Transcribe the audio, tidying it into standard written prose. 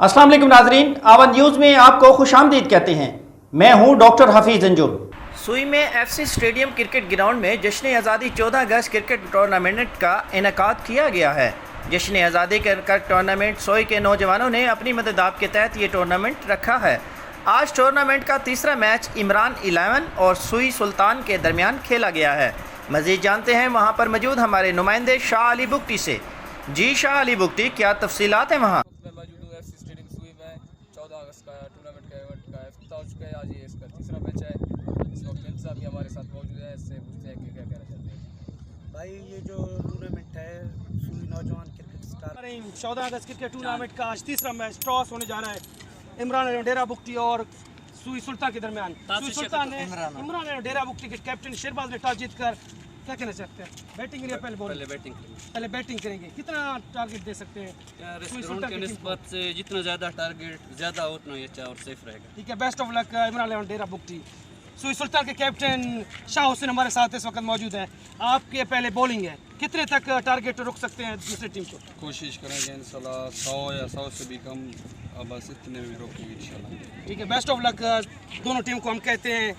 अस्सलाम वालेकुम नाजरीन, आवन न्यूज़ में आपको खुशामदीद कहते हैं। मैं हूं डॉक्टर हफीज़ अंजुम। सुई में एफसी स्टेडियम क्रिकेट ग्राउंड में जश्न आज़ादी 14 अगस्त क्रिकेट टूर्नामेंट का इनेकाद किया गया है। जश्न आज़ादी क्रिकेट टूर्नामेंट सोई के नौजवानों ने अपनी मदद के तहत ये टूर्नामेंट रखा है। आज टूर्नामेंट का तीसरा मैच इमरान 11 और सुई सुल्तान के दरमियान खेला गया है। मज़ीद जानते हैं वहाँ पर मौजूद हमारे नुमाइंदे शाह अली बुगटी से। जी शाह अली बुगटी, क्या तफसीलात हैं वहाँ? 14 अगस्त का टूर्नामेंट का इवेंट का इफ्तिताह हो चुका है। आज ये इसका तीसरा मैच है। इस वक्त मिर्ज़ा साहब भी हमारे साथ मौजूद है। इससे पूछते हैं कि क्या कहना चाहते हैं। भाई ये जो टूर्नामेंट है सुई नौजवान क्रिकेट स्टार 14 अगस्त क्रिकेट टूर्नामेंट का आज तीसरा मैच टॉस होने जा रहा है इमरान डेरा बुगटी और सुई सुल्तान के दरमियान। सुई सुल्तान ने इमरान डेरा बुगटी के कैप्टन शेरबाज ने टॉस जीतकर क्या कहना चाहते हैं? बैटिंग या पहले बैटिंग करेंगे। कितना टारगेट दे सकते हैं? यार इस ग्राउंड के निस्बत से जितना ज़्यादा टारगेट ज़्यादा हो उतना ही अच्छा और सेफ रहेगा। ठीक है, बेस्ट ऑफ लक इमरान डेरा बुगटी। सुई सुल्तान के कैप्टन शाह हुसैन हमारे साथ इस वक्त मौजूद है। आपके पहले बॉलिंग है, कितने तक टारगेट रोक सकते हैं दूसरी टीम को? कोशिश करेंगे इंशाल्लाह 100 या 100 से भी कम, बस इतने भी रोकेंगे इंशाल्लाह। ठीक है, बेस्ट ऑफ लक दोनों टीम को हम कहते हैं।